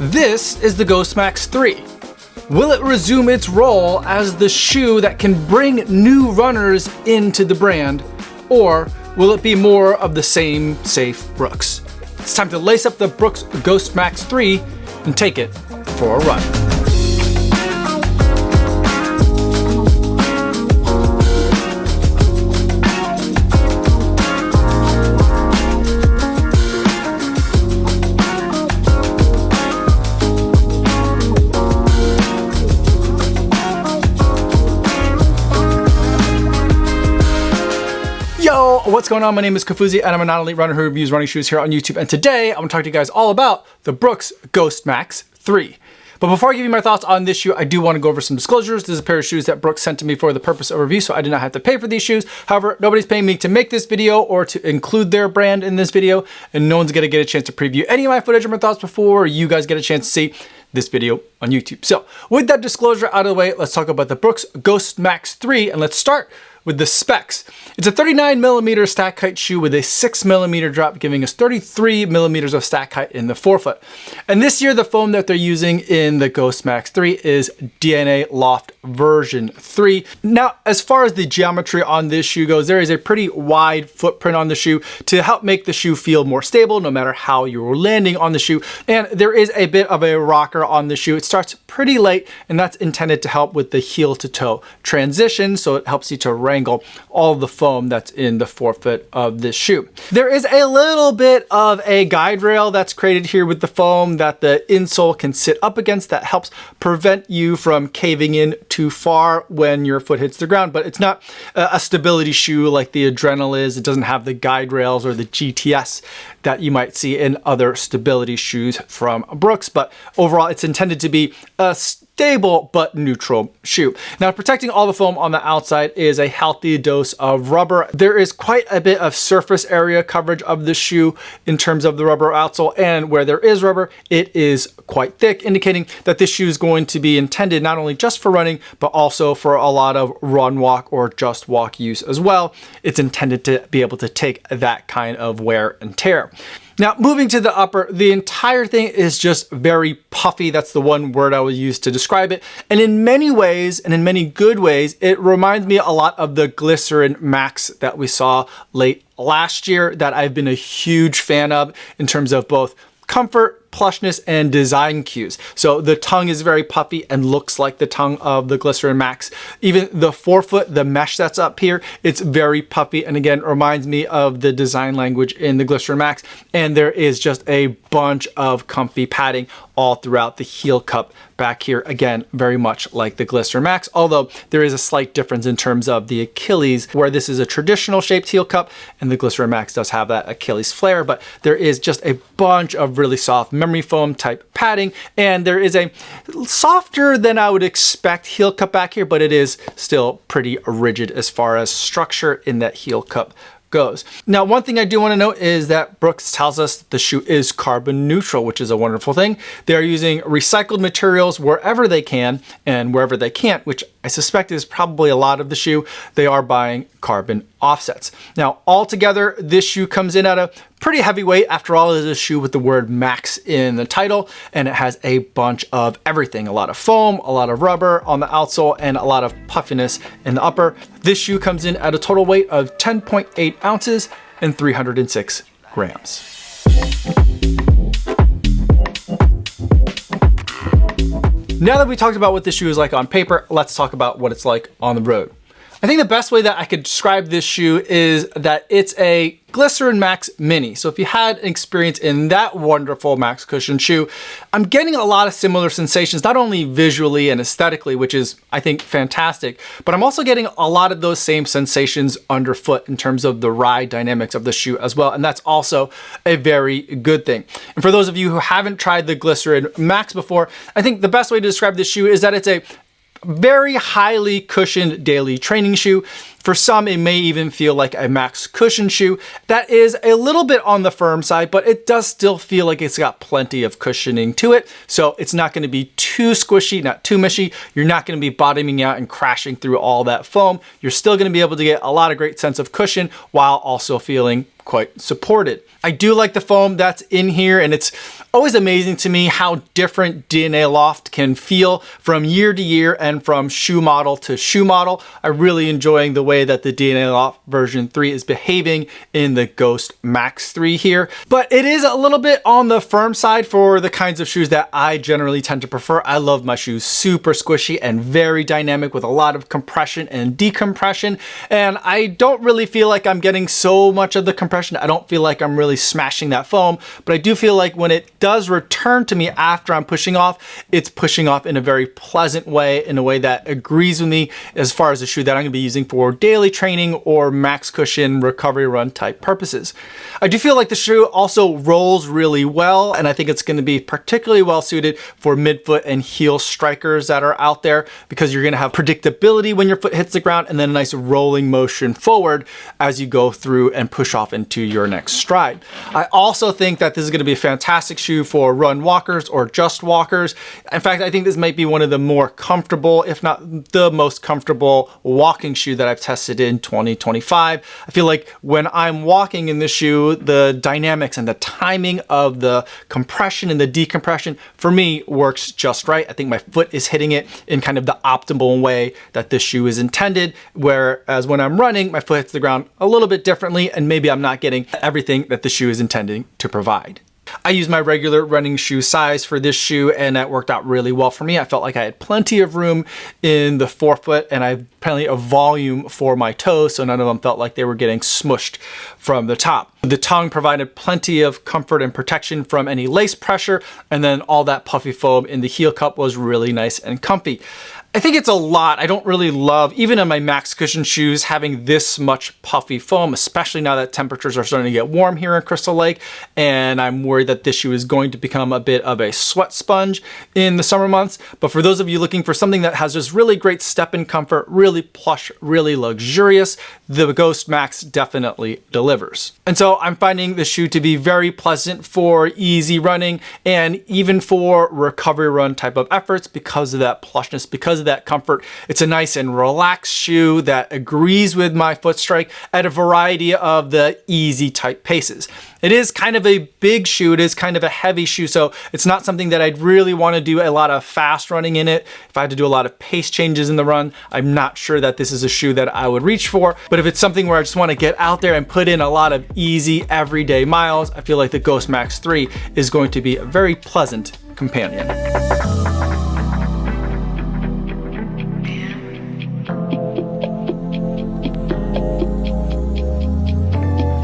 This is the Ghost Max 3. Will it resume its role as the shoe that can bring new runners into the brand, or will it be more of the same safe Brooks? It's time to lace up the Brooks Ghost Max 3 and take it for a run. Yo, what's going on? My name is Kafuzi and I'm a non-elite runner who reviews running shoes here on YouTube. And today I'm gonna talk to you guys all about the Brooks Ghost Max 3. But before I give you my thoughts on this shoe, I do want to go over some disclosures. This is a pair of shoes that Brooks sent to me for the purpose of review, so I did not have to pay for these shoes. However, nobody's paying me to make this video or to include their brand in this video, and no one's gonna get a chance to preview any of my footage or my thoughts before you guys get a chance to see this video on YouTube. So with that disclosure out of the way, let's talk about the Brooks Ghost Max 3, and let's start with the specs. It's a 39mm stack height shoe with a 6mm drop, giving us 33mm of stack height in the forefoot. And this year, the foam that they're using in the Ghost Max 3 is DNA Loft version 3. Now, as far as the geometry on this shoe goes, there is a pretty wide footprint on the shoe to help make the shoe feel more stable no matter how you're landing on the shoe. And there is a bit of a rocker on the shoe. It starts pretty late, and that's intended to help with the heel to toe transition, so it helps you to wrangle all the foam that's in the forefoot of this shoe. There is a little bit of a guide rail that's created here with the foam that the insole can sit up against that helps prevent you from caving in too far when your foot hits the ground, but it's not a stability shoe like the Adrenal is. It doesn't have the guide rails or the GTS that you might see in other stability shoes from Brooks, but overall it's intended to be a stable but neutral shoe. Now, protecting all the foam on the outside is a healthy dose of rubber. There is quite a bit of surface area coverage of the shoe in terms of the rubber outsole, and where there is rubber, it is quite thick, indicating that this shoe is going to be intended not only just for running, but also for a lot of run, walk, or just walk use as well. It's intended to be able to take that kind of wear and tear. Now, moving to the upper, the entire thing is just very puffy. That's the one word I would use to describe it. And in many ways, and in many good ways, it reminds me a lot of the Glycerin Max that we saw late last year that I've been a huge fan of in terms of both comfort, plushness, and design cues. So the tongue is very puffy and looks like the tongue of the Glycerin Max. Even the forefoot, the mesh that's up here, it's very puffy, and again reminds me of the design language in the Glycerin Max. And there is just a bunch of comfy padding all throughout the heel cup back here, again very much like the Glycerin Max, although there is a slight difference in terms of the Achilles, where this is a traditional shaped heel cup and the Glycerin Max does have that Achilles flare. But there is just a bunch of really soft memory foam type padding, and there is a softer than I would expect heel cup back here, but it is still pretty rigid as far as structure in that heel cup goes. Now, one thing I do want to note is that Brooks tells us that the shoe is carbon neutral, which is a wonderful thing. They are using recycled materials wherever they can, and wherever they can't, which I suspect is probably a lot of the shoe, they are buying carbon offsets. Now, altogether, this shoe comes in at a pretty heavy weight. After all, it is a shoe with the word Max in the title, and it has a bunch of everything. A lot of foam, a lot of rubber on the outsole, and a lot of puffiness in the upper. This shoe comes in at a total weight of 10.8 ounces and 306 grams. Now that we talked about what this shoe is like on paper, let's talk about what it's like on the road. I think the best way that I could describe this shoe is that it's a Glycerin Max Mini. So if you had an experience in that wonderful Max Cushion shoe, I'm getting a lot of similar sensations, not only visually and aesthetically, which is, I think, fantastic, but I'm also getting a lot of those same sensations underfoot in terms of the ride dynamics of the shoe as well. And that's also a very good thing. And for those of you who haven't tried the Glycerin Max before, I think the best way to describe this shoe is that it's a very highly cushioned daily training shoe. For some, it may even feel like a max cushion shoe. That is a little bit on the firm side, but it does still feel like it's got plenty of cushioning to it. So it's not going to be too squishy, not too mushy. You're not going to be bottoming out and crashing through all that foam. You're still going to be able to get a lot of great sense of cushion while also feeling quite supported. I do like the foam that's in here, and it's always amazing to me how different DNA Loft can feel from year to year and from shoe model to shoe model. I'm really enjoying the way that the DNA Loft version 3 is behaving in the Ghost Max 3 here. But it is a little bit on the firm side for the kinds of shoes that I generally tend to prefer. I love my shoes super squishy and very dynamic with a lot of compression and decompression. And I don't really feel like I'm getting so much of the compression. I don't feel like I'm really smashing that foam, but I do feel like when it does return to me after I'm pushing off, it's pushing off in a very pleasant way, in a way that agrees with me as far as a shoe that I'm going to be using for daily training or max cushion recovery run type purposes. I do feel like the shoe also rolls really well, and I think it's going to be particularly well suited for midfoot and heel strikers that are out there, because you're going to have predictability when your foot hits the ground and then a nice rolling motion forward as you go through and push off into your next stride. I also think that this is going to be a fantastic shoe for run walkers or just walkers. In fact, I think this might be one of the more comfortable, if not the most comfortable walking shoe that I've tested in 2025. I feel like when I'm walking in this shoe, the dynamics and the timing of the compression and the decompression for me works just right. I think my foot is hitting it in kind of the optimal way that this shoe is intended, whereas when I'm running, my foot hits the ground a little bit differently, and maybe I'm not getting everything that the shoe is intending to provide. I use my regular running shoe size for this shoe, and that worked out really well for me. I felt like I had plenty of room in the forefoot, and I had plenty of volume for my toes, so none of them felt like they were getting smushed from the top. The tongue provided plenty of comfort and protection from any lace pressure, and then all that puffy foam in the heel cup was really nice and comfy. I think it's a lot. I don't really love, even in my max cushion shoes, having this much puffy foam, especially now that temperatures are starting to get warm here in Crystal Lake, and I'm worried that this shoe is going to become a bit of a sweat sponge in the summer months. But for those of you looking for something that has just really great step-in comfort, really plush, really luxurious, the Ghost Max definitely delivers. And so I'm finding the shoe to be very pleasant for easy running and even for recovery run type of efforts because of that plushness, because of that comfort. It's a nice and relaxed shoe that agrees with my foot strike at a variety of the easy type paces. It is kind of a big shoe. It is kind of a heavy shoe, so it's not something that I'd really want to do a lot of fast running in it. If I had to do a lot of pace changes in the run, I'm not sure that this is a shoe that I would reach for. But if it's something where I just want to get out there and put in a lot of easy everyday miles, I feel like the Ghost Max 3 is going to be a very pleasant companion.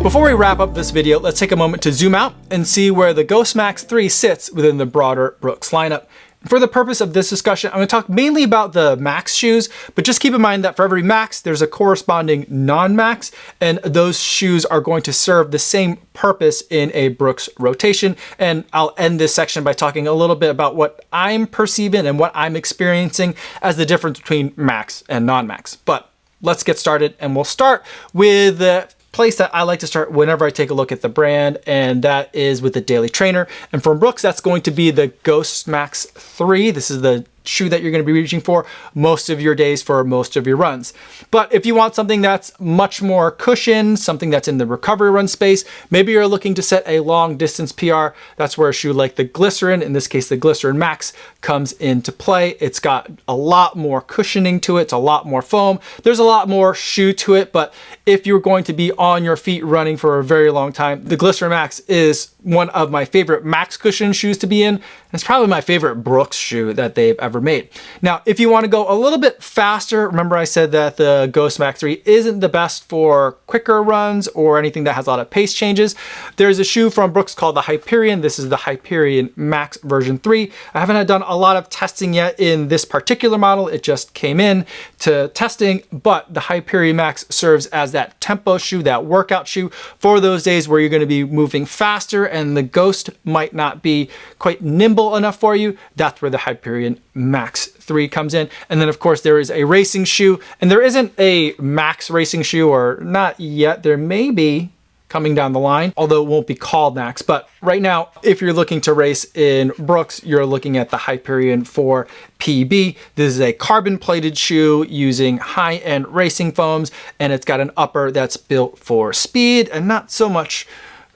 Before we wrap up this video, let's take a moment to zoom out and see where the Ghost Max 3 sits within the broader Brooks lineup. For the purpose of this discussion, I'm going to talk mainly about the Max shoes, but just keep in mind that for every Max, there's a corresponding non-Max, and those shoes are going to serve the same purpose in a Brooks rotation. And I'll end this section by talking a little bit about what I'm perceiving and what I'm experiencing as the difference between Max and non-Max. But let's get started, and we'll start with the place that I like to start whenever I take a look at the brand, and that is with the Daily Trainer. And from Brooks, that's going to be the Ghost Max 3. This is the shoe that you're going to be reaching for most of your days for most of your runs. But if you want something that's much more cushioned, something that's in the recovery run space, maybe you're looking to set a long distance PR, that's where a shoe like the Glycerin, in this case the Glycerin Max, comes into play. It's got a lot more cushioning to it. It's a lot more foam. There's a lot more shoe to it, but if you're going to be on your feet running for a very long time, the Glycerin Max is one of my favorite max cushion shoes to be in. It's probably my favorite Brooks shoe that they've ever made. Now, if you want to go a little bit faster, remember I said that the Ghost Max 3 isn't the best for quicker runs or anything that has a lot of pace changes. There's a shoe from Brooks called the Hyperion. This is the Hyperion Max version 3. I haven't done a lot of testing yet in this particular model. It just came in to testing, but the Hyperion Max serves as that tempo shoe, that workout shoe for those days where you're going to be moving faster and the Ghost might not be quite nimble comfortable enough for you, that's where the Hyperion Max 3 comes in. And then of course there is a racing shoe, and there isn't a Max racing shoe, or not yet. There may be coming down the line, although it won't be called Max. But right now, if you're looking to race in Brooks, you're looking at the Hyperion 4 PB. This is a carbon plated shoe using high-end racing foams, and it's got an upper that's built for speed and not so much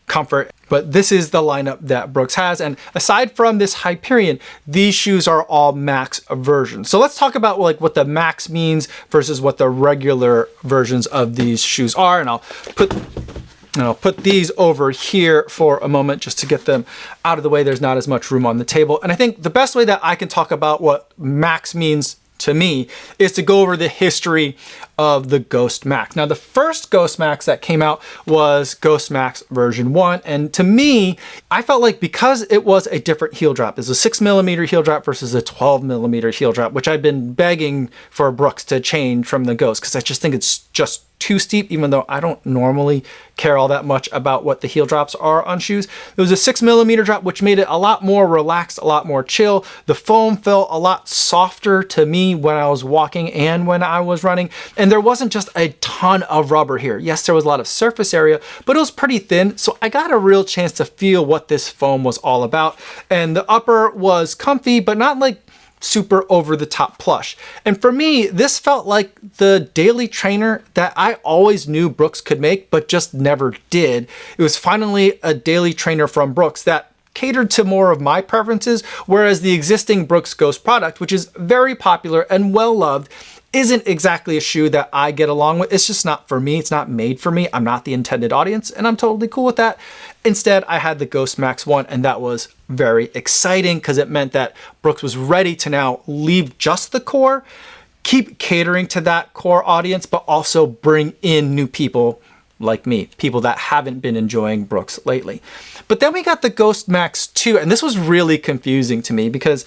comfort. But this is the lineup that Brooks has. And aside from this Hyperion, these shoes are all Max versions. So let's talk about like what the Max means versus what the regular versions of these shoes are. And I'll put these over here for a moment just to get them out of the way. There's not as much room on the table. And I think the best way that I can talk about what Max means to me is to go over the history of the Ghost Max. Now, the first Ghost Max that came out was Ghost Max version 1. And to me, I felt like because it was a different heel drop, it's a 6mm heel drop versus a 12mm heel drop, which I've been begging for Brooks to change from the Ghost, because I just think it's just too steep, even though I don't normally care all that much about what the heel drops are on shoes. It was a 6mm drop, which made it a lot more relaxed, a lot more chill. The foam felt a lot softer to me when I was walking and when I was running. And there wasn't just a ton of rubber here. Yes, there was a lot of surface area, but it was pretty thin. So I got a real chance to feel what this foam was all about. And the upper was comfy, but not like super over the top plush. And for me, this felt like the daily trainer that I always knew Brooks could make, but just never did. It was finally a daily trainer from Brooks that catered to more of my preferences, whereas the existing Brooks Ghost product, which is very popular and well loved, isn't exactly a shoe that I get along with. It's just not for me. It's not made for me. I'm not the intended audience, and I'm totally cool with that. Instead, I had the Ghost Max 1, and that was very exciting because it meant that Brooks was ready to now leave just the core, keep catering to that core audience, but also bring in new people like me, people that haven't been enjoying Brooks lately. But then we got the Ghost Max 2, and this was really confusing to me because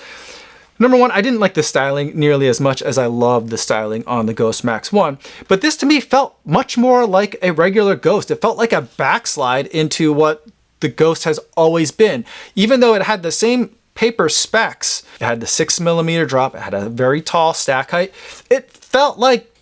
number one, I didn't like the styling nearly as much as I loved the styling on the Ghost Max 1. But this to me felt much more like a regular Ghost. It felt like a backslide into what the Ghost has always been. Even though it had the same paper specs, it had the 6mm drop, it had a very tall stack height, it felt like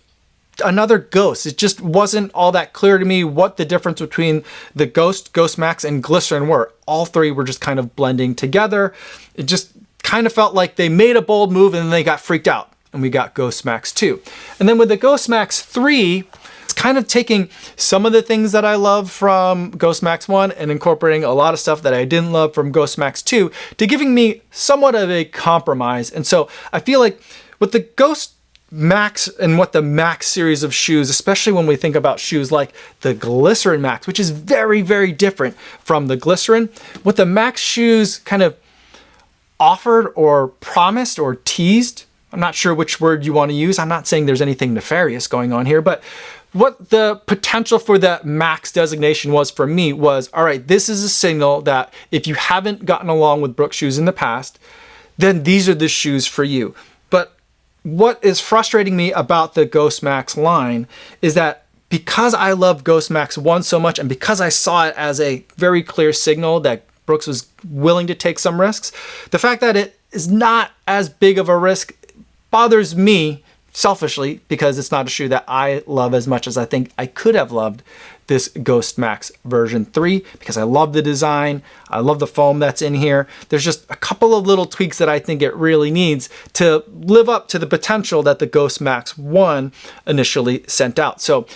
another Ghost. It just wasn't all that clear to me what the difference between the Ghost, Ghost Max, and Glycerin were. All three were just kind of blending together. It just kind of felt like they made a bold move and then they got freaked out, and we got Ghost Max 2. And then with the Ghost Max 3, it's kind of taking some of the things that I love from Ghost Max 1 and incorporating a lot of stuff that I didn't love from Ghost Max 2 to giving me somewhat of a compromise. And so I feel like with the Ghost Max and what the Max series of shoes, especially when we think about shoes like the Glycerin Max, which is very, very different from the Glycerin, what the Max shoes kind of offered or promised or teased, I'm not sure which word you want to use. I'm not saying there's anything nefarious going on here, but what the potential for that Max designation was for me was, all right, this is a signal that if you haven't gotten along with Brooks shoes in the past, then these are the shoes for you. But what is frustrating me about the Ghost Max line is that because I love Ghost Max 1 so much, and because I saw it as a very clear signal that Brooks was willing to take some risks, the fact that it is not as big of a risk bothers me selfishly, because it's not a shoe that I love as much as I think I could have loved this Ghost Max version 3, because I love the design, I love the foam that's in here. There's just a couple of little tweaks that I think it really needs to live up to the potential that the Ghost Max 1 initially sent out. So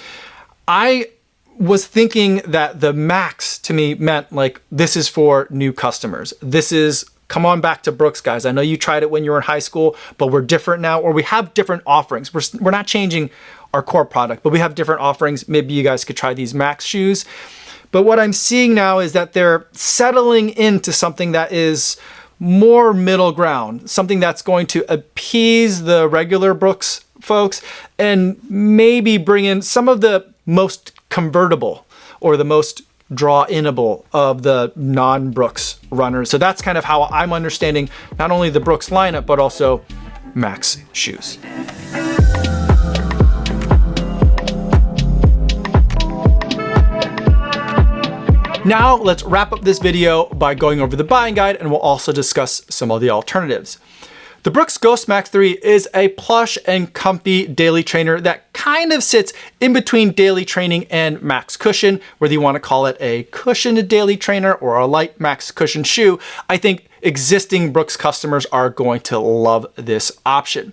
I was thinking that the Max to me meant like, this is for new customers. This is, come on back to Brooks, guys. I know you tried it when you were in high school, but we're different now, or we have different offerings. We're not changing our core product, but we have different offerings. Maybe you guys could try these Max shoes. But what I'm seeing now is that they're settling into something that is more middle ground, something that's going to appease the regular Brooks folks and maybe bring in some of the most convertible or the most draw-inable of the non-Brooks runners. So that's kind of how I'm understanding not only the Brooks lineup, but also Max shoes. Now let's wrap up this video by going over the buying guide, and we'll also discuss some of the alternatives. The Brooks Ghost Max 3 is a plush and comfy daily trainer that kind of sits in between daily training and max cushion, whether you want to call it a cushioned daily trainer or a light max cushion shoe. I think existing Brooks customers are going to love this option.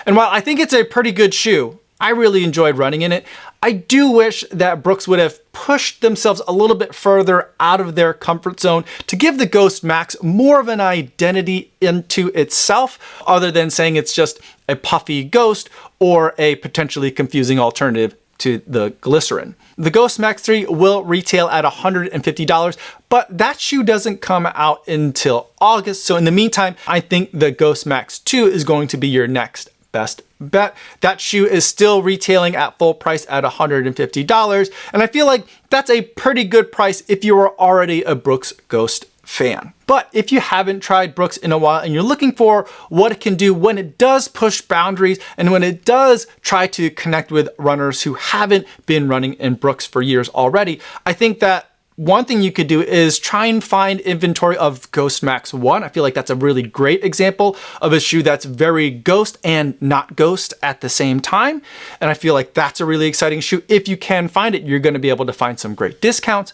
And while I think it's a pretty good shoe, I really enjoyed running in it. I do wish that Brooks would have pushed themselves a little bit further out of their comfort zone to give the Ghost Max more of an identity into itself, other than saying it's just a puffy Ghost or a potentially confusing alternative to the Glycerin. The Ghost Max 3 will retail at $150, but that shoe doesn't come out until August. So in the meantime, I think the Ghost Max 2 is going to be your next best bet. That shoe is still retailing at full price at $150, and I feel like that's a pretty good price if you are already a Brooks Ghost fan. But if you haven't tried Brooks in a while and you're looking for what it can do when it does push boundaries and when it does try to connect with runners who haven't been running in Brooks for years already, I think that one thing you could do is try and find inventory of Ghost Max 1. I feel like that's a really great example of a shoe that's very Ghost and not Ghost at the same time. And I feel like that's a really exciting shoe. If you can find it, you're going to be able to find some great discounts.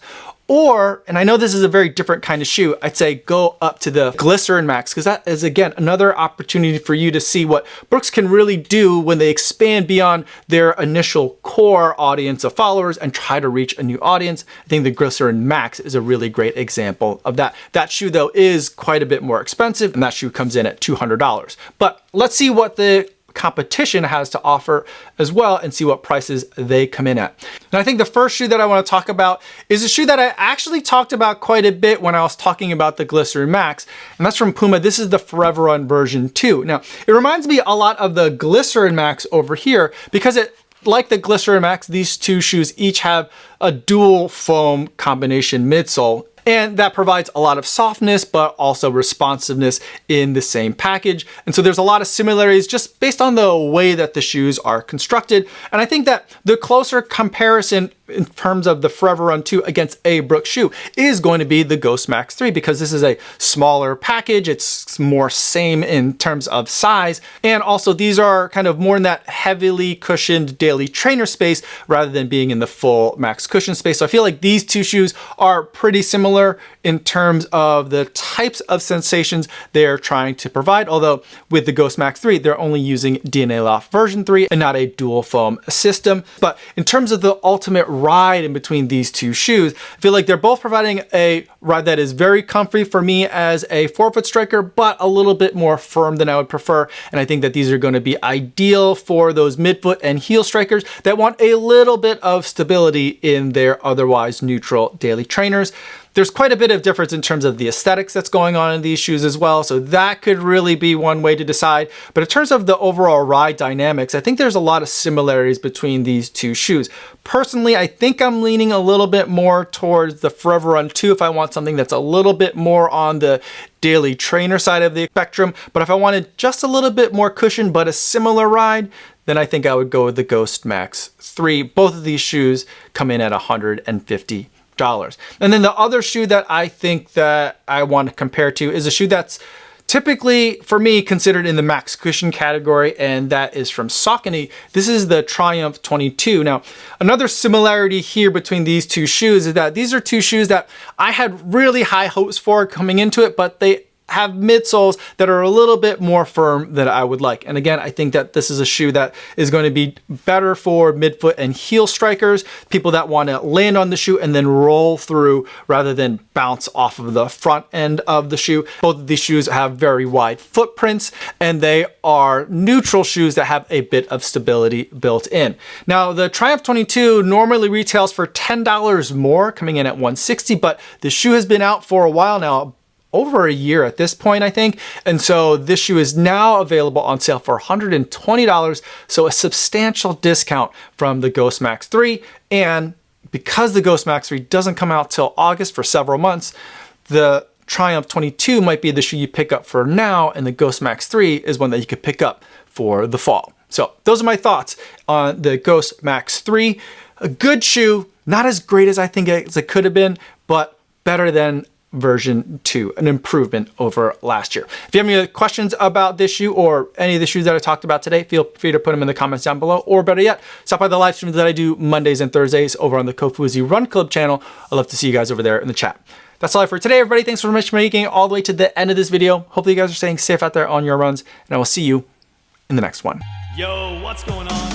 Or, and I know this is a very different kind of shoe, I'd say go up to the Glycerin Max, because that is, again, another opportunity for you to see what Brooks can really do when they expand beyond their initial core audience of followers and try to reach a new audience. I think the Glycerin Max is a really great example of that. That shoe, though, is quite a bit more expensive, and that shoe comes in at $200. But let's see what the competition has to offer as well and see what prices they come in at. And I think the first shoe that I want to talk about is a shoe that I actually talked about quite a bit when I was talking about the Glycerin Max, and that's from Puma. This is the Forever Run version 2. Now, it reminds me a lot of the Glycerin Max over here because like the Glycerin Max, these two shoes each have a dual foam combination midsole, and that provides a lot of softness, but also responsiveness in the same package. And so there's a lot of similarities just based on the way that the shoes are constructed. And I think that the closer comparison in terms of the Forever Run 2 against a Brooks shoe is going to be the Ghost Max 3, because this is a smaller package. It's more same in terms of size. And also these are kind of more in that heavily cushioned daily trainer space rather than being in the full max cushion space. So I feel like these two shoes are pretty similar in terms of the types of sensations they're trying to provide. Although with the Ghost Max 3, they're only using DNA Loft version 3 and not a dual foam system. But in terms of the ultimate ride in between these two shoes, I feel like they're both providing a ride that is very comfy for me as a forefoot striker, but a little bit more firm than I would prefer. And I think that these are going to be ideal for those midfoot and heel strikers that want a little bit of stability in their otherwise neutral daily trainers. There's quite a bit of difference in terms of the aesthetics that's going on in these shoes as well, so that could really be one way to decide. But in terms of the overall ride dynamics, I think there's a lot of similarities between these two shoes. Personally, I think I'm leaning a little bit more towards the Forever Run 2 if I want something that's a little bit more on the daily trainer side of the spectrum. But if I wanted just a little bit more cushion but a similar ride, then I think I would go with the Ghost Max 3. Both of these shoes come in at $150. And then the other shoe that I think that I want to compare to is a shoe that's typically, for me, considered in the max cushion category, and that is from Saucony. This is the Triumph 22. Now, another similarity here between these two shoes is that these are two shoes that I had really high hopes for coming into it, but they have midsoles that are a little bit more firm than I would like. And again, I think that this is a shoe that is going to be better for midfoot and heel strikers, people that want to land on the shoe and then roll through rather than bounce off of the front end of the shoe. Both of these shoes have very wide footprints, and they are neutral shoes that have a bit of stability built in. Now, the Triumph 22 normally retails for $10 more, coming in at $160, but the shoe has been out for a while now, over a year at this point, I think. And so this shoe is now available on sale for $120. So a substantial discount from the Ghost Max 3. And because the Ghost Max 3 doesn't come out till August for several months, the Triumph 22 might be the shoe you pick up for now, and the Ghost Max 3 is one that you could pick up for the fall. So those are my thoughts on the Ghost Max 3. A good shoe, not as great as I think it could have been, but better than version 2, an improvement over last year. If you have any questions about this shoe or any of the shoes that I talked about today, feel free to put them in the comments down below, or better yet, stop by the live streams that I do Mondays and Thursdays over on the Kofuzi Run Club channel. I'd love to see you guys over there in the chat. That's all I have for today, everybody. Thanks so much for making it all the way to the end of this video. Hopefully you guys are staying safe out there on your runs, and I will see you in the next one. Yo, what's going on?